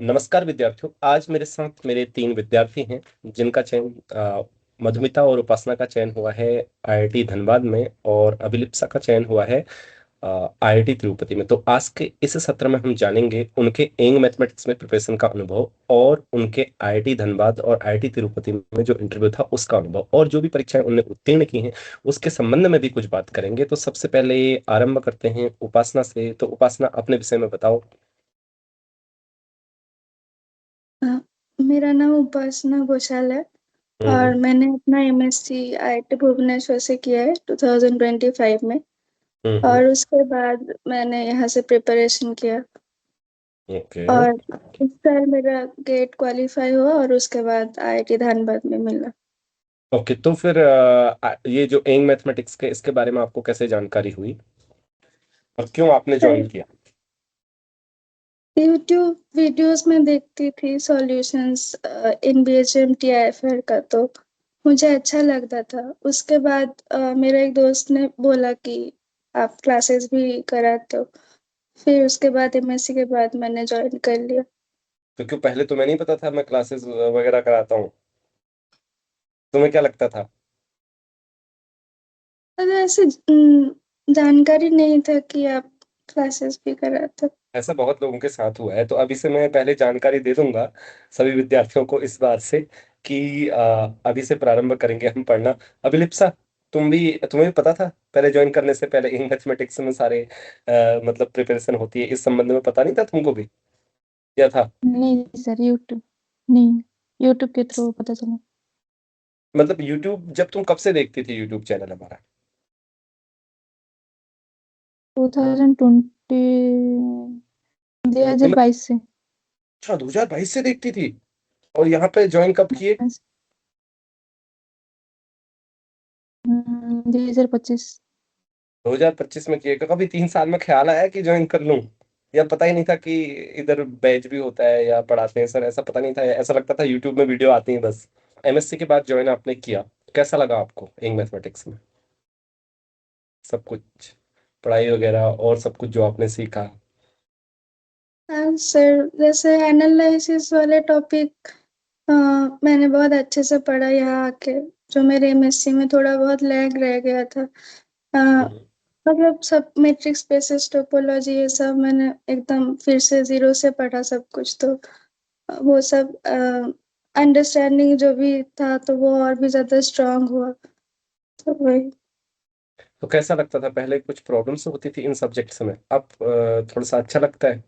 नमस्कार विद्यार्थियों। आज मेरे साथ मेरे 3 विद्यार्थी हैं जिनका चयन मधुमिता और उपासना का चयन हुआ है आईआईटी धनबाद में, और अभिलिप्सा का चयन हुआ है आईआईटी तिरुपति में। तो आज के इस सत्र में हम जानेंगे उनके एंग मैथमेटिक्स में प्रिपरेशन का अनुभव, और उनके आईआईटी धनबाद और आईआईटी तिरुपति में जो इंटरव्यू था उसका अनुभव, और जो भी परीक्षाएं उन्होंने उत्तीर्ण की हैं उसके संबंध में भी कुछ बात करेंगे। तो सबसे पहले आरंभ करते हैं उपासना से। तो उपासना, अपने विषय में बताओ। हाँ, मेरा नाम उपासना घोषाल है और हम्म। मैंने अपना एमएससी आईआईटी भुवनेश्वर से किया है 2025 में। हम्म। और उसके बाद मैंने यहाँ से प्रिपरेशन किया ओके। और इस साल मेरा गेट क्वालिफाई हुआ और उसके बाद आईआईटी धनबाद में मिला। ओके, तो फिर ये जो एंग मैथमेटिक्स के इसके बारे में आपको कैसे जानकारी हुई और क्यों आपने ज्वाइन किया? यूट्यूब वीडियोस में देखती थी सॉल्यूशंस इन बीएचएम टीआईएफआर का, तो मुझे अच्छा लगता था। उसके बाद मेरा एक दोस्त ने बोला कि आप क्लासेस भी कराते हो। फिर उसके बाद एमएससी के बाद मैंने ज्वाइन कर लिया। तो क्यों पहले तुम्हें नहीं पता था मैं क्लासेस वगैरह कराता हूँ? तुम्हें क्या लगता था? और ऐसे जानकारी नहीं था कि आप क्लासेस भी कराते हो। ऐसा बहुत लोगों के साथ हुआ है, तो अभी से मैं पहले जानकारी दे दूंगा सभी विद्यार्थियों को इस बात से कि अभी से प्रारंभ करेंगे हम पढ़ना। अभिलिप्सा, तुम्हें भी पता था पहले ज्वाइन करने से पहले इन मैथमेटिक्स में सारे मतलब प्रिपरेशन होती है, इस संबंध में पता नहीं था तुमको भी? क्या था? नहीं सर, यूट्यूब नहीं, यूट्यूब के थ्रू पता चला। मतलब यूट्यूब, जब तुम कब से देखती थी यूट्यूब चैनल हमारा? 2020 2022 से। अच्छा, 2022 से देखती थी। और यहाँ पे ज्वाइन कब किए? 2025। 2025 में किए। कभी 3 साल में ख्याल आया कि ज्वाइन कर लूं, या पता ही नहीं था कि इधर बैच भी होता है या पढ़ाते हैं सर? ऐसा पता नहीं था, ऐसा लगता था यूट्यूब में वीडियो आती है बस। एमएससी के बाद ज्वाइन आपने किया, कैसा लगा आपको इंग मैथमेटिक्स में सब कुछ, पढ़ाई वगैरह और सब कुछ जो आपने सीखा? हाँ सर, जैसे एनालिसिस वाले टॉपिक मैंने बहुत अच्छे से पढ़ा यहाँ आके। जो मेरे एमएससी में थोड़ा बहुत लैग रह गया था, हम्म। मतलब सब मैट्रिक्स बेसिस टोपोलॉजी ये सब मैंने एकदम फिर से जीरो से पढ़ा सब कुछ। तो वो सब अंडरस्टैंडिंग जो भी था तो वो और भी ज्यादा स्ट्रांग हुआ। तो वही। तो कैसा लगता था पहले? कुछ प्रॉब्लम्स होती थी इन सब्जेक्ट्स में, अब थोड़ा सा अच्छा लगता है?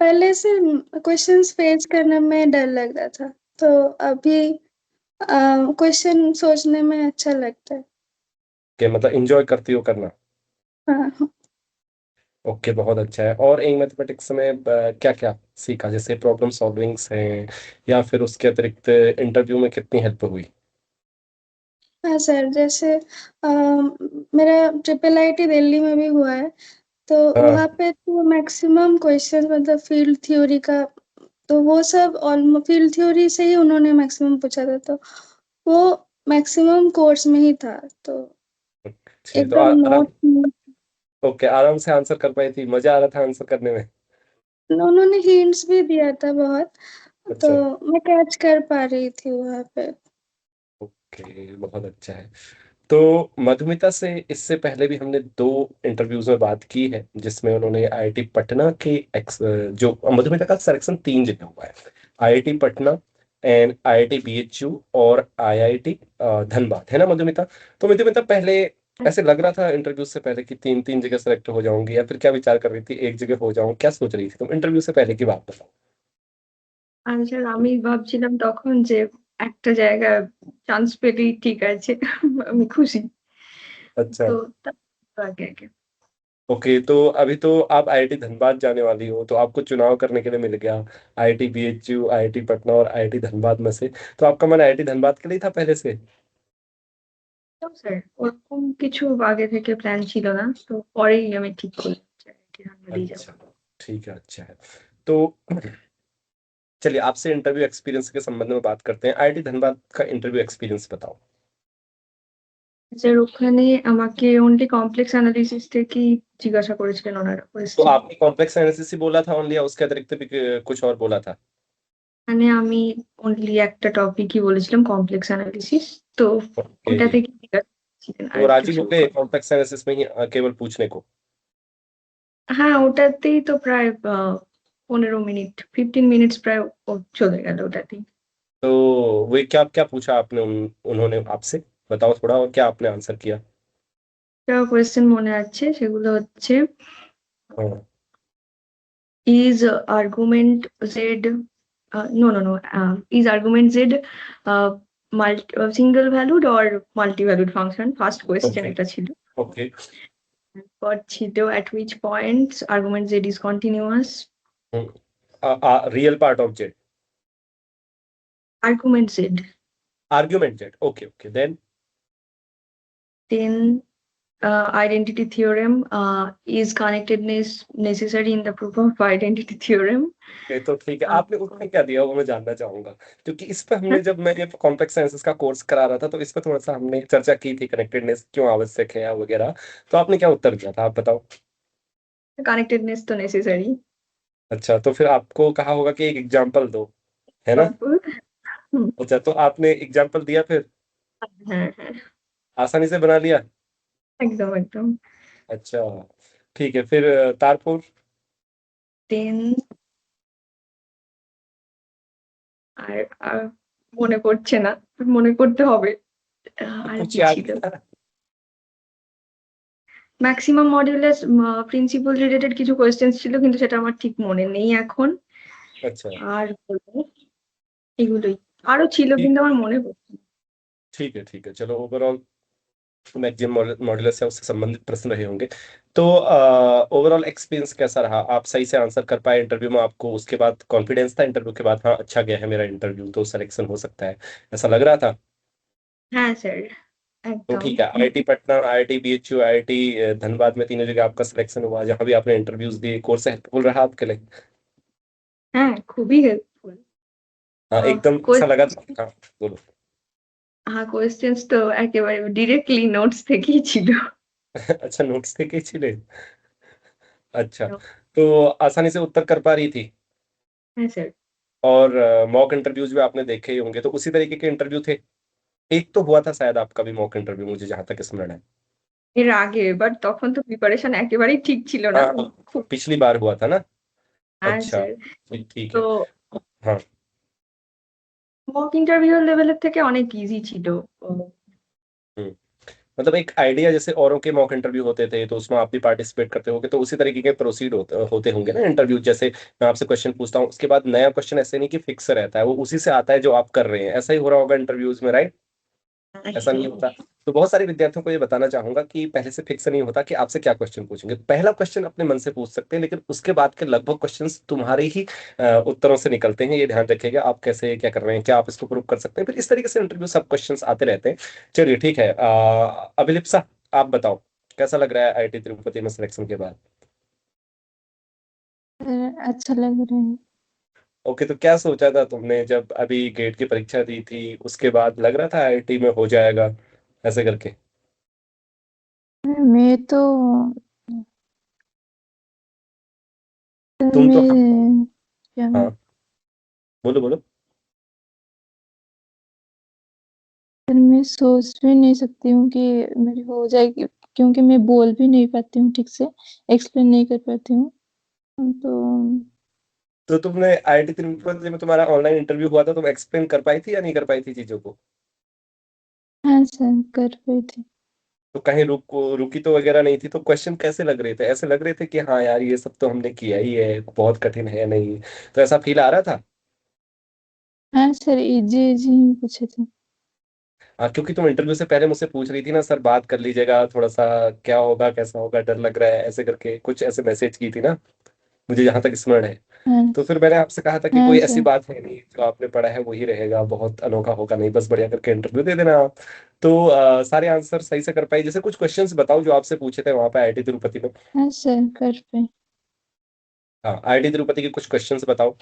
पहले से क्वेश्चंस फेस करने में डर लगता था, तो अभी क्वेश्चन सोचने में अच्छा लगता है। कि मतलब इंजॉय करती हो करना? हाँ। ओके, बहुत अच्छा है। और इंग मैथमेटिक्स में क्या क्या सीखा? जैसे प्रॉब्लम सॉल्विंग्स हैं, या फिर उसके अतिरिक्त इंटरव्यू में कितनी हेल्प हुई? हाँ सर, जैसे मेरा ट्रिपल आईटी दिल्ली में भी हुआ है, तो हाँ। वहाँ पे तो मैक्सिमम क्वेश्चन मतलब फील्ड थ्योरी का, तो वो सब ऑलमोस्ट फील्ड थ्योरी से ही उन्होंने मैक्सिमम पूछा था। तो वो मैक्सिमम कोर्स में ही था, तो अच्छे तो एकदम आराम। नोट। ओके, आराम से आंसर कर पाई थी, मजा आ रहा था आंसर करने में? उन्होंने हिंट्स भी दिया था बहुत, तो अच्छा। मैं कैच कर पा रही थी वहाँ पे। ओके, बहुत अच्छा है। तो मधुमिता से इससे पहले भी हमने 2 इंटरव्यूज में बात की है, जिसमें उन्होंने आईआईटी पटना के जो मधुमिता का सिलेक्शन 3 जगह हुआ है, IIT Patna and IIT BHU और आईआईटी धनबाद, है ना मधुमिता? तो मधुमिता, पहले ऐसे लग रहा था इंटरव्यू से पहले कि 3 3 जगह सेलेक्ट हो जाऊंगी, या फिर क्या विचार कर रही थी एक जगह हो जाऊं? क्या सोच रही थी तुम इंटरव्यू से पहले की बात बताओ। আচ্ছা, আমি ভাবছিলাম তখন যে একটা জায়গা চান্স পেলেই ঠিক আছে। আমি খুশি। अच्छा। তো আগে আগে ओके, तो अभी तो आप आईआईटी धनबाद जाने वाली हो, तो आपको चुनाव करने के लिए मिल गया आईआईटी बीएचयू, आईआईटी पटना और आईआईटी धनबाद में से। तो आपका मन आईआईटी धनबाद के लिए था पहले से? তো স্যার ওরকম কিছু আগে থেকে প্ল্যান ছিল না, তো পরেই আমি ঠিক করলাম যে আইআইটি ধানবাদেই যাব। अच्छा, ठीक है, अच्छा है। तो चलिए, आपसे इंटरव्यू एक्सपीरियंस के संबंध में बात करते हैं। आईआईटी धनबाद का इंटरव्यू एक्सपीरियंस बताओ। স্যার ওখানে আমাকে অনলি কমপ্লেক্স অ্যানালিসিস থেকেই জিজ্ঞাসা করেছিলেন ওনারা तो কোয়েশ্চেন। आपने कॉम्प्लेक्स एनालिसिस ही बोला था ओनली, या उसके अतिरिक्त भी कुछ और बोला था? মানে আমি অনলি একটা টপিকই বলেছিলাম কমপ্লেক্স অ্যানালিসিস, তো ओके, ওটা থেকে জিজ্ঞাসা করেছিলেন আর तो একটু राजी हो ছোট। गए कॉम्प्लेक्स एनालिसिस में ही केवल पूछने को? হ্যাঁ ওটাতেই তো প্রায় 15 মিনিট 15 মিনিটস প্রায় চলে গেল ওটাতেই। तो वे क्या क्या पूछा आपने उन्होंने आपसे? बताओ थोड़ा, और क्या आपने आंसर किया? কোয়েশ্চেন মনে আছে, সেগুলো হচ্ছে हाँ, is argument z no no no is argument z single valued or multi valued function, first question okay, এটা ছিল। ओके, তারপর ছিল at which points argument z is continuous, real part of z, argument z, argument z, okay okay, then then identity theorem, is connectedness necessary in the proof of identity theorem। ये तो ठीक है। आपने उसमें क्या दिया वो मैं जानना चाहूंगा, क्योंकि इस पे हमने जब मैं ये कॉम्प्लेक्स साइंसेस का कोर्स करा रहा था तो इस पे थोड़ा सा हमने चर्चा की थी, कनेक्टेडनेस क्यों आवश्यक है वगैरह। तो आपने क्या उत्तर दिया था, आप बताओ। connectedness तो necessary। अच्छा, तो फिर आपको कहा होगा कि एक एग्जाम्पल दो, है ना? अच्छा, तो आपने एग्जाम्पल दिया फिर? হ্যাঁ হ্যাঁ आसानी से बना लिया? একদম একদম। अच्छा, ठीक है, फिर तारपुर? দেন আর আর মনে পড়ছে না, মনে করতে হবে। আর कुछ কি याद ছিল, नहीं आ रहा? ম্যাক্সিমাম মডুলাস প্রিন্সিপল রিলেটেড কিছু কোয়েশ্চেন্স ছিল কিন্তু সেটা আমার ঠিক মনে নেই এখন। अच्छा, আর বলবো এগুলোই, আরো ছিল ठीक কিন্তু আমার মনে পড়ছে না। ठीक है, ठीक है, चलो ओवरऑल मैक्सिमम मॉड्यूलस से उससे संबंधित प्रश्न रहे होंगे। तो ओवरऑल एक्सपीरियंस कैसा रहा? आप सही से आंसर कर पाए इंटरव्यू में? आपको उसके बाद कॉन्फिडेंस था इंटरव्यू के बाद, हाँ अच्छा गया है मेरा इंटरव्यू, तो सिलेक्शन हो सकता है, ऐसा लग रहा था? হ্যাঁ স্যার तो একদম। ठीक है, IIT Patna, IIT BHU, IIT Dhanbad में तीनों जगह आपका सिलेक्शन हुआ, जहाँ भी आपने इंटरव्यूज दिए। कोर्स हेल्पफुल रहा आपके लिए? হ্যাঁ খুবই হেল্পফুল। हाँ, एकदम ऐसा लगा था? हाँ, बोलो। হ্যাঁ কোয়েশ্চেন্স তো একেবারে ডিরেক্টলি নোটস থেকেই ছিল। अच्छा, नोट्स थे कि छिले? अच्छा, तो आसानी से उत्तर कर पा रही थी? হ্যাঁ স্যার। और मॉक इंटरव्यूज भी आपने देखे ही होंगे, तो उसी तरीके के इंटरव्यू थे? एक तो हुआ था शायद आपका भी मॉक इंटरव्यू, मुझे जहां तक स्मरण है। এর আগে বাট তখন তো প্রিপারেশন একেবারেই ঠিক ছিল না। हाँ, খুব। पिछली बार हुआ था ना? হ্যাঁ अच्छा, স্যার। ठीक তো है। हाँ, মক ইন্টারভিউ লেভেলের থেকে অনেক ইজি ছিল। हम्म, मतलब एक आइडिया, जैसे औरों के मॉक इंटरव्यू होते थे तो उसमें आप भी पार्टिसिपेट करते होगे, तो उसी तरीके के प्रोसीड होते होंगे ना इंटरव्यू। जैसे मैं आपसे क्वेश्चन पूछता हूँ, उसके बाद नया क्वेश्चन ऐसे नहीं कि फिक्स रहता है, वो उसी से आता है जो आप कर रहे हैं, ऐसा ही हो रहा होगा इंटरव्यूज में, राइट? ऐसा नहीं होता? तो बहुत सारे विद्यार्थियों को ये बताना चाहूंगा कि पहले से फिक्स नहीं होता कि आपसे क्या क्वेश्चन पूछेंगे। पहला क्वेश्चन अपने मन से पूछ सकते हैं, लेकिन उसके बाद के लगभग क्वेश्चंस तुम्हारे ही उत्तरों से निकलते हैं। ये ध्यान रखिएगा, आप कैसे क्या कर रहे हैं, क्या आप इसको प्रूव कर सकते हैं। फिर इस तरीके से इंटरव्यू सब क्वेश्चंस आते रहते हैं। चलिए ठीक है, अभिलिप्सा, आप बताओ कैसा लग रहा है आईआईटी तिरुपति में सिलेक्शन के बाद? अच्छा लग रहा है। ओके, तो क्या सोचा था तुमने जब अभी गेट की परीक्षा दी थी, उसके बाद लग रहा था आईआईटी में हो जाएगा ऐसे करके? मैं तो तुम तो, मैं क्या हाँ बोलो बोलो। फिर मैं सोच भी नहीं सकती हूँ कि मेरी हो जाएगी, क्योंकि मैं बोल भी नहीं पाती हूँ ठीक से, एक्सप्लेन नहीं कर पाती हूँ। तो तो तुमने आईआईटी तिरुपति में तुम्हारा ऑनलाइन इंटरव्यू हुआ था, तुम एक्सप्लेन कर पाई थी या नहीं कर पाई थी चीजों को? हाँ सर, कर पाई थी। तो कहीं रुकी तो वगैरह नहीं थी? तो क्वेश्चन कैसे लग रहे थे? ऐसे लग रहे थे कि हाँ यार ये सब तो हमने किया ही है, बहुत कठिन है नहीं? तो ऐसा फील आ रहा था? हाँ सर, इजी इजी ही पूछे थे। हाँ, क्योंकि तुम इंटरव्यू से पहले मुझसे पूछ रही थी ना, सर बात कर लीजिएगा थोड़ा सा, क्या होगा कैसा होगा, डर लग रहा है, ऐसे करके कुछ ऐसे मैसेज की थी ना, मुझे जहां तक स्मरण है। हाँ तो फिर मैंने आपसे कहा था कि हाँ कोई ऐसी सर। बात है नहीं, जो आपने पढ़ा है वही रहेगा, बहुत अनोखा होगा नहीं, बस बढ़िया करके इंटरव्यू दे देना आप। तो सारे आंसर सही से कर पाई। जैसे कुछ क्वेश्चंस बताओ जो आपसे पूछे थे वहां पे आईआईटी तिरुपति में। हाँ सर, कर पाई। हाँ, आईआईटी तिरुपति के कुछ क्वेश्चंस बताओ।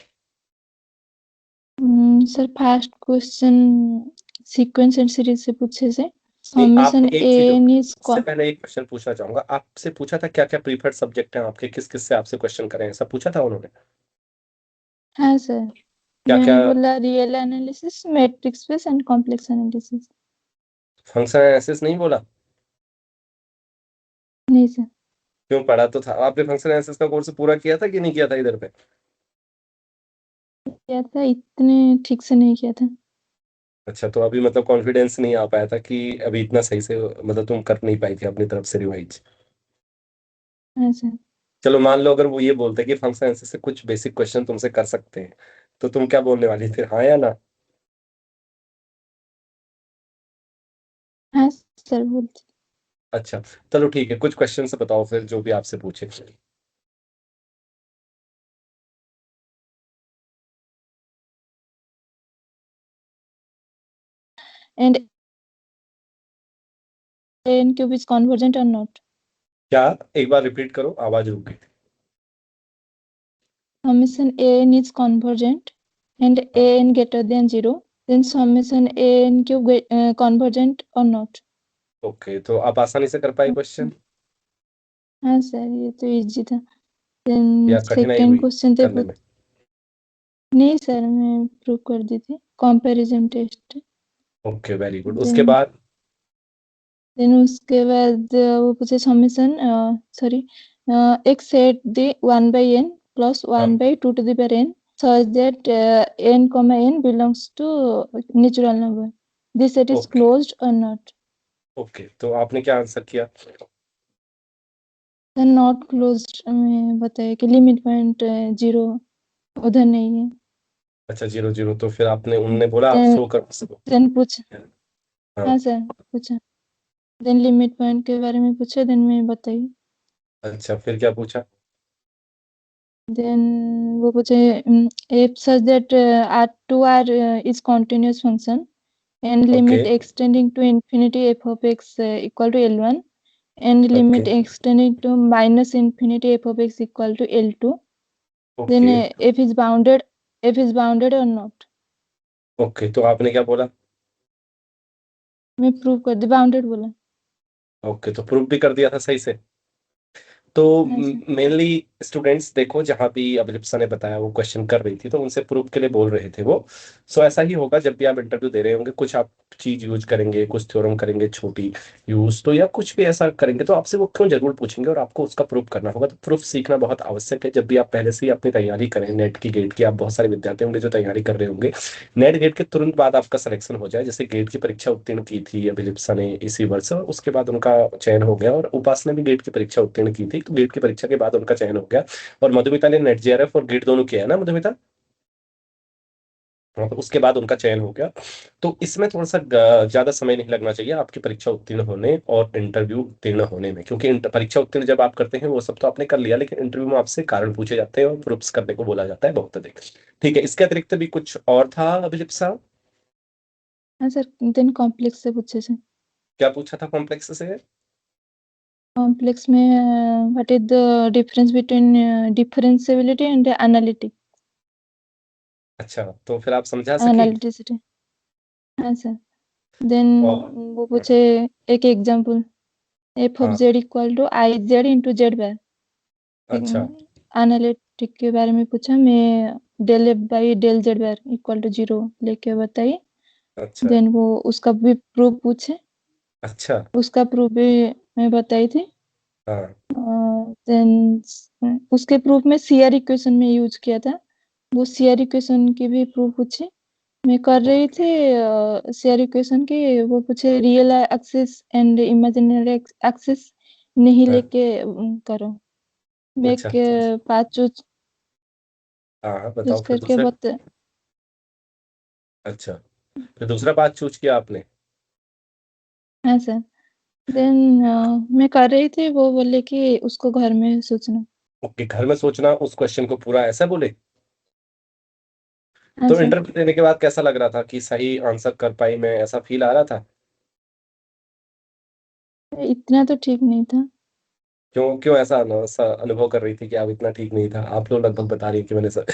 Sir first question sequence and series से पूछे थे। नहीं, आप समेशन एक चीज एन इज इससे पहले एक क्वेश्चन पूछना चाहूंगा, आपसे पूछा था क्या क्या प्रीफर्ड सब्जेक्ट हैं आपके, किस किस से आपसे क्वेश्चन करें, ऐसा पूछा था उन्होंने? हाँ सर, क्या क्या? मैंने बोला real analysis, matrix base and complex analysis. Function analysis नहीं बोला? नहीं सर, क्यों, पढ़ा तो था आपने, फंक्शन एनालिसिस का कोर्स पूरा किया था कि नहीं किया था इधर पे? किया था, इतने ठीक से नहीं किया था। अच्छा, तो अभी मतलब कॉन्फिडेंस नहीं आ पाया था कि अभी इतना सही से मतलब तुम कर नहीं पाई थी अपनी तरफ से रिवाइज? हाँ सर। चलो मान लो अगर वो ये बोलते कि फंक्शन एनालिसिस से कुछ बेसिक क्वेश्चन तुमसे कर सकते हैं, तो तुम क्या बोलने वाली थे, हाँ या ना? हाँ सर बोलते। अच्छा, चलो ठीक है, कुछ क्वेश्चन से बताओ फिर जो भी आपसे पूछे। And n cube is convergent और नॉट? क्या, एक बार रिपीट करो, आवाज रुक गई थी। Summation an is convergent and हाँ, an greater than 0, then summation an cube convergent or not? Okay, तो आप आसानी से कर पाए क्वेश्चन हाँ सर, ये तो इजी था। देन या कठिनाई सेकंड हुई क्वेश्चन थे करने में? नहीं सर, मैं प्रूव कर दी थी, comparison test. Okay, very good, उसके देन बाद? देन उसके बाद वो पूछे समेशन, सॉरी, एक सेट दी 1/n plus हाँ, 1/2 to the power n such that n comma n belongs to natural number. This set is okay closed or not? Okay, तो आपने क्या आंसर किया? then not closed में बताया कि लिमिट पॉइंट 0 उधर नहीं है। अच्छा, 0 0, तो फिर आपने, उनने बोला आप then शो कर सको? then पूछ, हाँ, हाँ सर पूछा, then लिमिट पॉइंट के बारे में पूछा, then मैं बताई। अच्छा, फिर क्या पूछा? then वो पूछे if such that R2R is continuous function and okay limit extending to infinity f of x equal to L1 and okay limit extending to minus infinity f of x equal to L2, then okay f is bounded or not? Okay, तो आपने क्या बोला? मैं prove कर दी, bounded बोला। Okay, तो proof भी कर दिया था सही से। तो हाँ सर। मेनली स्टूडेंट्स देखो, जहां भी अभिलिप्सा ने बताया वो क्वेश्चन कर रही थी तो उनसे प्रूफ के लिए बोल रहे थे वो। सो ऐसा ही होगा जब भी आप इंटरव्यू दे रहे होंगे, कुछ आप चीज यूज करेंगे, कुछ थ्योरम करेंगे छोटी यूज, तो या कुछ भी ऐसा करेंगे तो आपसे वो क्यों जरूर पूछेंगे और आपको उसका प्रूफ करना होगा। तो प्रूफ सीखना बहुत आवश्यक है, जब भी आप पहले से ही अपनी तैयारी करें नेट की, गेट की। आप बहुत सारे विद्यार्थी होंगे जो तैयारी कर रहे होंगे, नेट गेट के तुरंत बाद आपका सिलेक्शन हो जाए। जैसे गेट की परीक्षा उत्तीर्ण की थी अभिलिप्सा ने इसी वर्ष, और उसके बाद उनका चयन हो गया, और उपासना भी गेट की परीक्षा उत्तीर्ण की थी, तो गेट की परीक्षा के बाद उनका चयन हो गया। और मधुमिता ने नेट जेआरएफ और गेट दोनों किया है ना मधुमिता? हाँ, तो उसके बाद उनका चयन हो गया। तो इसमें थोड़ा सा ज्यादा समय नहीं लगना चाहिए आपकी परीक्षा उत्तीर्ण होने और इंटरव्यू उत्तीर्ण होने में, क्योंकि परीक्षा उत्तीर्ण जब आप करते हैं वो सब तो आपने कर लिया, लेकिन इंटरव्यू में आपसे कारण पूछे जाते हैं और प्रूफ्स करने को बोला जाता है बहुत अधिक। ठीक है, इसके अतिरिक्त भी कुछ और था अभिलिप्सा? हाँ सर, देन कॉम्प्लेक्स से पूछे सर। क्या पूछा था कॉम्प्लेक्स से? कॉम्प्लेक्स में what is the difference between differentiability and analytic अच्छा, तो फिर आप समझा सकी? एनालिटिसिटी? हाँ सर। देन और वो पूछे एक एग्जांपल, एफ ऑफ हाँ, z equal to i z into z bar. अच्छा एनालिटिक के बारे में पूछा, मैं del f by del z bar equal to 0 लेके बताई। अच्छा देन वो उसका भी प्रूफ पूछे, अच्छा, उसका प्रूफ भी मैं बताई थी। हाँ देन उसके प्रूफ में सीआर इक्वेशन में यूज किया था, वो सीआर इक्वेशन की भी प्रूफ पूछे। मैं कर रही ओके, थी सीआर इक्वेशन की, वो पूछे real axis and imaginary axis नहीं हाँ, लेके करो। मैं अच्छा अच्छा, एक पाथ चूज हाँ हाँ, चूज बताओ फिर करके दूसरे। बता। अच्छा, फिर दूसरा बात चूज किया आपने? हाँ सर। देन मैं कर रही थी, वो बोले कि उसको घर में सोचना। ओके, घर में सोचना, उस क्वेश्चन को पूरा ऐसा बोले? हाँ तो सर। इंटरव्यू देने के बाद कैसा लग रहा था कि सही आंसर कर पाई मैं, ऐसा फील आ रहा था? इतना तो ठीक नहीं था क्यों क्यों ऐसा अनुभव कर रही थी कि आप इतना ठीक नहीं था? आप लोग लगभग बता रही है कि मैंने सर।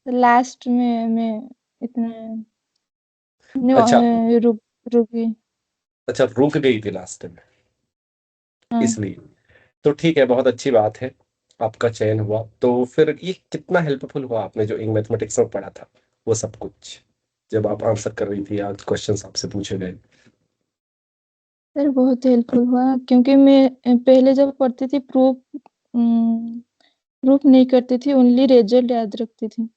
लास्ट में मैं इतना अच्छा रुक रुकी। अच्छा, रुक गई थी लास्ट में हाँ इसलिए। तो ठीक है, बहुत अच्छी बात है, आपका चयन हुआ। तो फिर ये कितना हेल्पफुल हुआ आपने जो मैथमेटिक्स में पढ़ा था वो सब कुछ, जब आप आंसर कर रही थी, आज क्वेश्चंस आपसे पूछे गए? सर, बहुत हेल्पफुल हुआ क्योंकि मैं पहले जब पढ़ती थी प्रूफ नहीं करती थी, ओनली रिजल्ट याद रखती थी।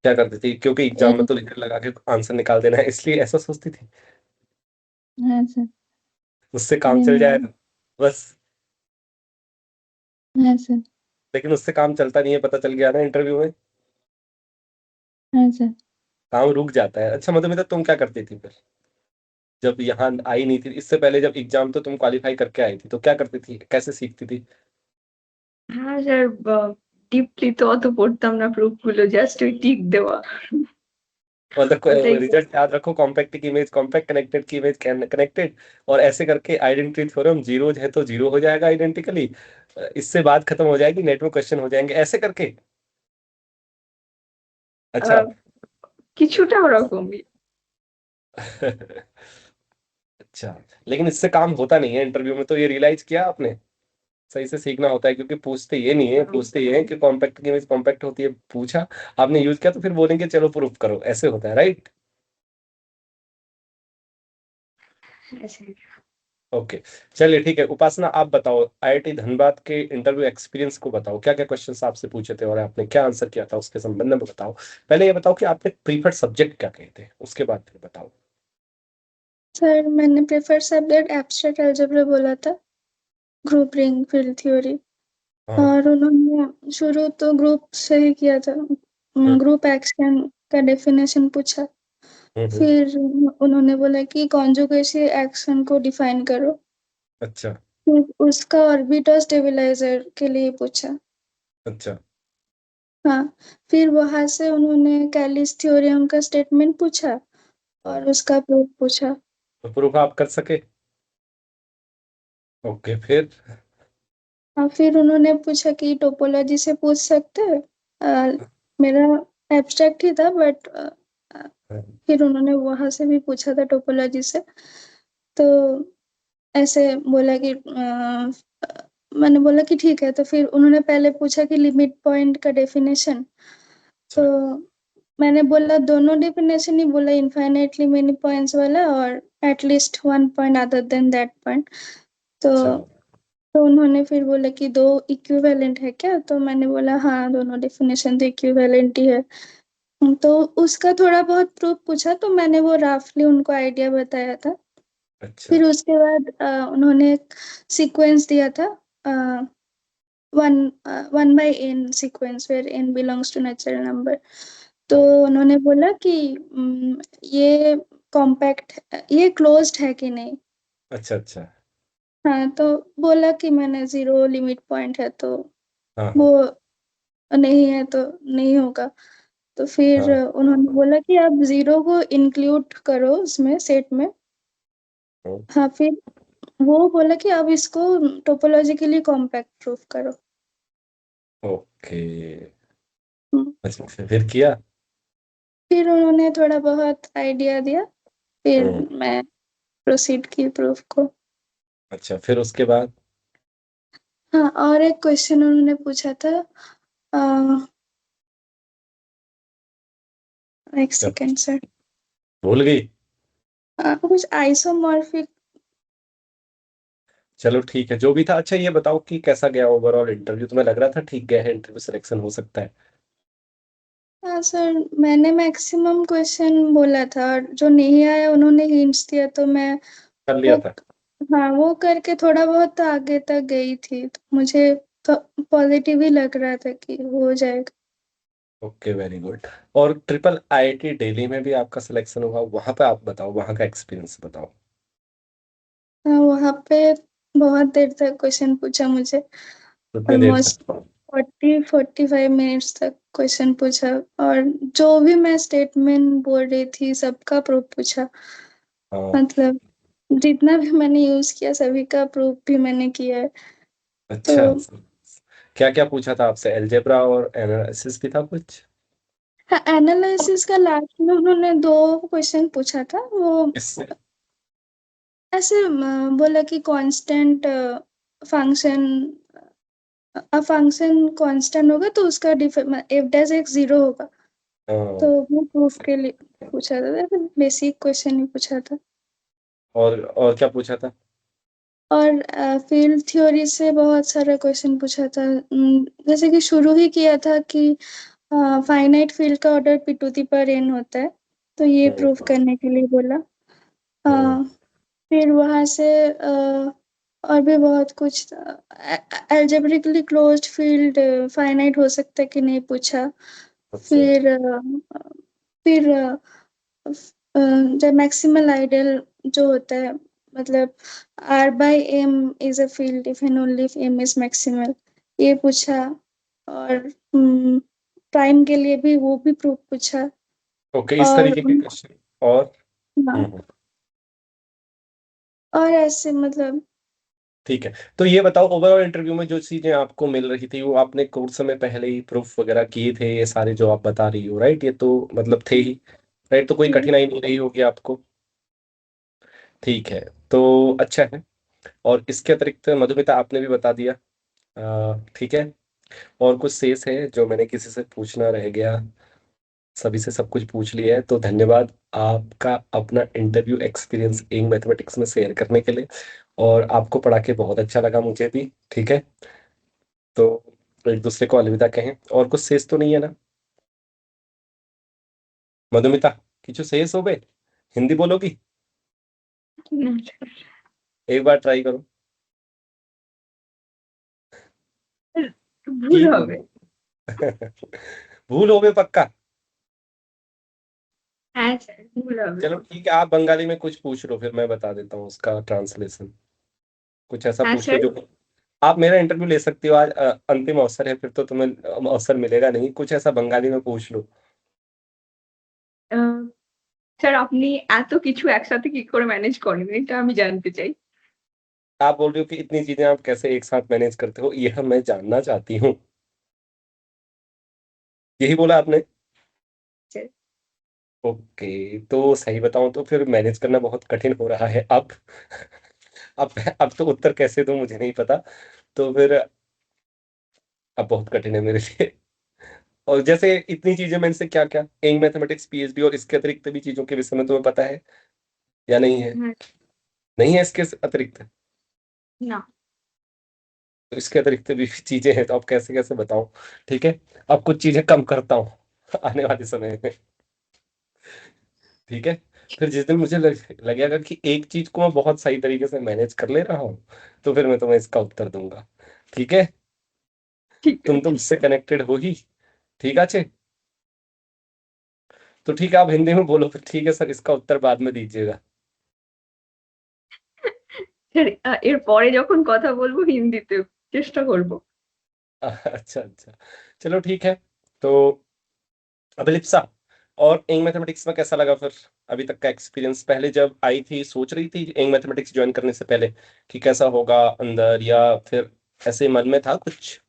क्या करती थी, क्योंकि एग्जाम में तो लेटर लगा के आंसर निकाल देना है इसलिए ऐसा सोचती थी? हाँ सर। उससे काम अरे चल नहीं। जाएगा बस। हाँ सर। लेकिन उससे काम चलता नहीं है, पता चल गया ना इंटरव्यू में, हाँ सर। काम रुक जाता है। अच्छा मधुमिता, तुम क्या करती थी फिर, जब यहाँ आई नहीं थी इससे पहले, जब एग्जाम तो तुम क्वालिफाई करके आई थी, तो क्या करती थी, कैसे सीखती थी? হ্যাঁ স্যার, ডিপলি তো অত পড়তাম না প্রুফ গুলো, জাস্ট ওই টিক দেওয়া मतलब ওটাই रिजल्ट याद रखो, कॉम्पैक्ट की इमेज कॉम्पैक्ट, कनेक्टेड की इमेज कनेक्टेड, और ऐसे करके आइडेंटिटी थ्योरम, जीरो है तो जीरो हो जाएगा आइडेंटिकली, इससे बात खत्म हो जाएगी, नेट में क्वेश्चन हो जाएंगे ऐसे करके। अच्छा। আহ, কিছুটা ওরকমই। अच्छा, लेकिन इससे काम होता नहीं है इंटरव्यू में, तो ये रियलाइज किया आपने? सही से सीखना होता है, क्योंकि पूछते ये नहीं है, पूछते ये है कि कॉम्पैक्ट की इमेज कॉम्पैक्ट होती है, पूछा, आपने यूज किया, तो फिर बोलेंगे चलो प्रूफ करो, ऐसे होता है, राइट? হ্যাঁ স্যার। ओके। चलिए ठीक है, उपासना आप बताओ, आईआईटी धनबाद के इंटरव्यू एक्सपीरियंस को बताओ, क्या क्या क्वेश्चंस आपसे पूछे थे और आपने क्या आंसर किया था, उसके संबंध में बताओ। पहले ये बताओ कि आपने प्रीफर्ड सब्जेक्ट क्या कहे थे, उसके बाद फिर बताओ। सर मैंने प्रेफर सब्जेक्ट एब्स्ट्रैक्ट अलजेब्रा बोला था, ग्रुप रिंग फील्ड थ्योरी। हाँ। और उन्होंने शुरू तो ग्रुप से ही किया था, हम्म ग्रुप एक्शन का डेफिनेशन पूछा। हम्म। फिर उन्होंने बोला कि कॉन्जुगेसी एक्शन को डिफाइन करो। अच्छा फिर उसका ऑर्बिटल स्टेबलाइजर के लिए पूछा। अच्छा। हाँ, फिर वहां से उन्होंने कैलिस थ्योरम का स्टेटमेंट पूछा हाँ, और उसका प्रूफ पूछा। तो प्रूफ आप कर सके? ओके, फिर? हाँ, फिर उन्होंने पूछा कि टोपोलॉजी से पूछ सकते हैं। मेरा एब्स्ट्रैक्ट ही था बट हाँ, फिर उन्होंने वहां से भी पूछा था टोपोलॉजी से। तो ऐसे बोला कि मैंने बोला कि ठीक है। तो फिर उन्होंने पहले पूछा कि लिमिट पॉइंट का डेफिनेशन। तो अच्छा मैंने बोला दोनों डेफिनेशन ही बोला, इनफाइनाइटली मेनी पॉइंट्स वाला और at least one point other than that point. तो अच्छा। तो उन्होंने फिर बोला कि दो इक्विवेलेंट है क्या, तो मैंने बोला हाँ, दोनों डेफिनेशन तो इक्विवेलेंट ही है। तो उसका थोड़ा बहुत प्रूफ पूछा, तो मैंने वो रफली उनको आइडिया बताया था। अच्छा फिर उसके बाद उन्होंने एक सीक्वेंस दिया था, one one by n sequence where n belongs to natural number. तो हाँ, उन्होंने बोला कि ये कॉम्पैक्ट, ये क्लोज्ड है कि नहीं। अच्छा अच्छा। हाँ, तो बोला कि मैंने जीरो लिमिट पॉइंट है तो हाँ वो हाँ नहीं है तो नहीं होगा। तो फिर हाँ उन्होंने बोला कि आप जीरो को इंक्लूड करो उसमें सेट में। हाँ, हाँ, फिर वो बोला कि अब इसको टोपोलॉजिकली कॉम्पैक्ट प्रूफ करो। ओके। हम्म, अच्छा, फिर किया? फिर उन्होंने थोड़ा बहुत आइडिया दिया। फिर हम्म, मैं प्रोसीड की प्रूफ को। अच्छा, फिर उसके बाद? हाँ, और एक क्वेश्चन उन्होंने पूछा था। एक क्या सेकेंड सर। भूल गई? कुछ आइसोमॉर्फिक। चलो ठीक है, जो भी था। अच्छा ये बताओ कि कैसा गया ओवरऑल इंटरव्यू, तुम्हें लग रहा था ठीक गया है, इंटरव्यू सिलेक्शन हो सकता है? हाँ सर, मैंने मैक्सिमम क्वेश्चन बोला था और जो नहीं आया उन्होंने हिंट्स दिया, तो मैं कर वो, लिया था? हाँ, वो करके थोड़ा बहुत तो आगे तक गई थी। तो मुझे तो पॉजिटिव ही लग रहा था कि हो जाएगा। Okay, very good. और ट्रिपल आईआईटी दिल्ली में भी आपका सिलेक्शन हुआ, वहां पे आप बताओ, वहां का एक्सपीरियंस बताओ। हाँ, वहाँ पे बहुत देर तक क्वेश्चन पूछा मुझे। कितने देर ऑलमोस्ट तक? 40-45 मिनट्स तक क्वेश्चन पूछा। और जो भी मैं स्टेटमेंट बोल रही थी सबका प्रूफ पूछा। हाँ। मतलब जितना भी मैंने यूज किया सभी का प्रूफ भी मैंने किया है। तो अच्छा, क्या क्या पूछा था आपसे, अलजेब्रा और एनालिसिस भी था कुछ? हाँ, एनालिसिस का लास्ट में उन्होंने दो क्वेश्चन पूछा था। वो किससे? ऐसे बोला कि कांस्टेंट फंक्शन फंक्शन कांस्टेंट होगा तो उसका एफ डैश एक्स 0 होगा, तो हाँ, वो प्रूफ के लिए पूछा था, बेसिक क्वेश्चन ही पूछा था। और क्या पूछा था? और फील्ड थ्योरी से बहुत सारा क्वेश्चन पूछा था। जैसे कि शुरू ही किया था कि फाइनाइट फील्ड का order p to the power n होता है, तो ये प्रूफ हम्म, करने के लिए बोला। हम्म, फिर वहां से और भी बहुत कुछ, एल्जेब्रिकली क्लोज्ड फील्ड फाइनाइट हो सकता है कि नहीं पूछा। अच्छा, फिर फिर जब मैक्सिमल आइडियल जो होता है, मतलब R by M is a field if and only if M is maximal, ये पूछा। और प्राइम के लिए भी वो भी प्रूफ पूछा। ओके, इस और तरीके के क्वेश्चन। और हाँ, हम्म, और ऐसे मतलब ठीक है। तो ये बताओ, ओवरऑल इंटरव्यू में जो चीजें आपको मिल रही थी वो आपने कोर्स में पहले ही प्रूफ वगैरह किए थे, ये सारे जो आप बता रही हो, राइट? ये तो मतलब थे ही, राइट? तो कोई कठिनाई नहीं रही होगी आपको। ठीक है, तो अच्छा है। और इसके अतिरिक्त मधुमिता आपने भी बता दिया। ठीक है। और कुछ शेष है जो मैंने किसी से पूछना रह गया? सभी से सब कुछ पूछ लिया है, तो धन्यवाद आपका अपना इंटरव्यू एक्सपीरियंस इन मैथमेटिक्स में शेयर करने के लिए। और आपको पढ़ा के बहुत अच्छा लगा मुझे भी। ठीक है, तो एक दूसरे को अलविदा कहें। और कुछ शेष तो नहीं है ना मधुमिता? किचु शेष हो गए? हिंदी बोलोगी? एक बार ट्राई करो। ভুল कि হবে। भूल हो गए पक्का? হ্যাঁ স্যার, ভুল হবে। चलो ठीक है, आप बंगाली में कुछ पूछ लो, फिर मैं बता देता हूँ उसका ट्रांसलेशन। कुछ ऐसा হ্যাঁ पूछ लो স্যার। जो आप मेरा इंटरव्यू ले सकती हो आज। अंतिम अवसर है, फिर तो तुम्हें अवसर मिलेगा नहीं। कुछ ऐसा बंगाली में पूछ लो। আহ, স্যার আপনি এত কিছু একসাথে কি করে ম্যানেজ করেন এটা আমি জানতে চাই। आप बोल रही हो कि इतनी चीजें आप कैसे एक साथ मैनेज करते हो, यह मैं जानना चाहती हूँ। यही बोला आपने? স্যার, ओके, तो सही बताऊं तो फिर मैनेज करना बहुत कठिन हो रहा है अब। अब तो उत्तर कैसे दूं मुझे नहीं पता। तो फिर अब बहुत कठिन है मेरे लिए। और जैसे इतनी चीजें मैं इनसे क्या क्या, एंग मैथमेटिक्स पीएचडी और इसके अतिरिक्त भी चीजों के विषय में तुम्हें पता है या नहीं है? হ্যাঁ, नहीं है इसके अतिरिक्त? না। तो इसके अतिरिक्त भी चीजें हैं, तो अब कैसे कैसे बताऊं? ठीक है, अब कुछ चीजें कम करता हूँ आने वाले समय में। ठीक है, फिर जिस दिन मुझे लगेगा कि एक चीज को मैं बहुत सही तरीके से मैनेज कर ले रहा हूँ, तो फिर मैं तुम्हें इसका उत्तर दूंगा। ठीक है, ঠিক तुम तो আছে। मुझसे कनेक्टेड हो ही। ठीक है, तो ठीक है, आप हिंदी में बोलो फिर। ठीक है सर, इसका उत्तर बाद में दीजिएगा। স্যার এর পরে যখন কথা বলবো হিন্দিতে চেষ্টা করব। अच्छा अच्छा, चलो ठीक है। तो अभिलिप्सा, और एंग मैथमेटिक्स में कैसा लगा फिर? अभी तक का एक्सपीरियंस, पहले जब आई थी सोच रही थी एंग मैथमेटिक्स ज्वाइन करने से पहले कि कैसा होगा अंदर, या फिर ऐसे मन में था कुछ?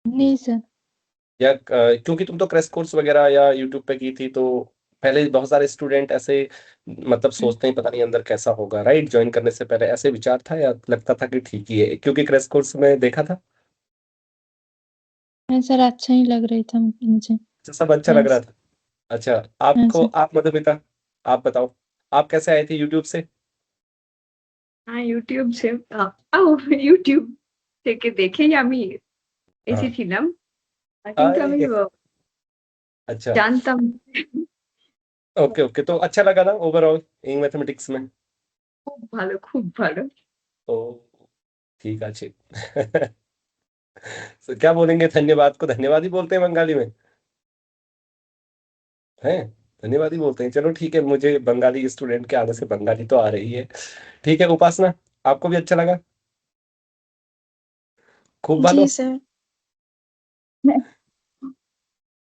नहीं सर। या क्योंकि तुम तो क्रैश कोर्स वगैरह या यूट्यूब पे की थी, तो पहले बहुत सारे स्टूडेंट ऐसे मतलब सोचते हैं पता नहीं अंदर कैसा होगा, राइट? ज्वाइन करने से पहले ऐसे विचार था, या लगता था कि ठीक ही है क्योंकि क्रैश कोर्स में देखा था? हाँ सर, अच्छा ही लग रही था मुझे। अच्छा, सब अच्छा लग रहा क्लास। था। अच्छा, हाँ आपको, सर। आप मधुमिता, आप बताओ, आप कैसे आए थे यूट्यूब से? হ্যাঁ ইউটিউব সে ইউটিউব থেকে দেখেই আমি हाँ, এসেছিলাম। কিন্তু আমি आए, अच्छा, জানতাম। ओके ओके, तो अच्छा लगा ना ओवरऑल इन मैथमेटिक्स में? খুব ভালো, খুব ভালো। तो ठीक है। तो क्या बोलेंगे धन्यवाद को? धन्यवाद ही बोलते हैं बंगाली में, हैं? धन्यवाद ही बोलते हैं। चलो ठीक है, मुझे बंगाली स्टूडेंट के आने से बंगाली तो आ रही है। ठीक है उपासना, आपको भी अच्छा लगा? खूब जी भालो। सर।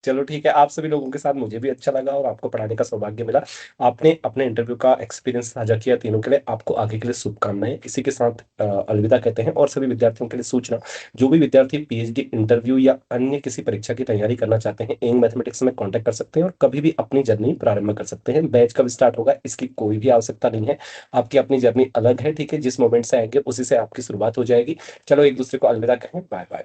चलो ठीक है, आप सभी लोगों के साथ मुझे भी अच्छा लगा और आपको पढ़ाने का सौभाग्य मिला। आपने अपने इंटरव्यू का एक्सपीरियंस साझा किया तीनों के लिए, आपको आगे के लिए शुभकामनाएं। इसी के साथ अलविदा कहते हैं। और सभी विद्यार्थियों के लिए सूचना, जो भी विद्यार्थी पीएचडी इंटरव्यू या अन्य किसी परीक्षा की तैयारी करना चाहते हैं, एंग मैथमेटिक्स में कॉन्टैक्ट कर सकते हैं और कभी भी अपनी जर्नी प्रारंभ कर सकते हैं। बैच कब स्टार्ट होगा इसकी कोई भी आवश्यकता नहीं है, आपकी अपनी जर्नी अलग है, ठीक है। जिस मोमेंट से आएंगे उसी से आपकी शुरुआत हो जाएगी। चलो एक दूसरे को अलविदा कहें, बाय बाय।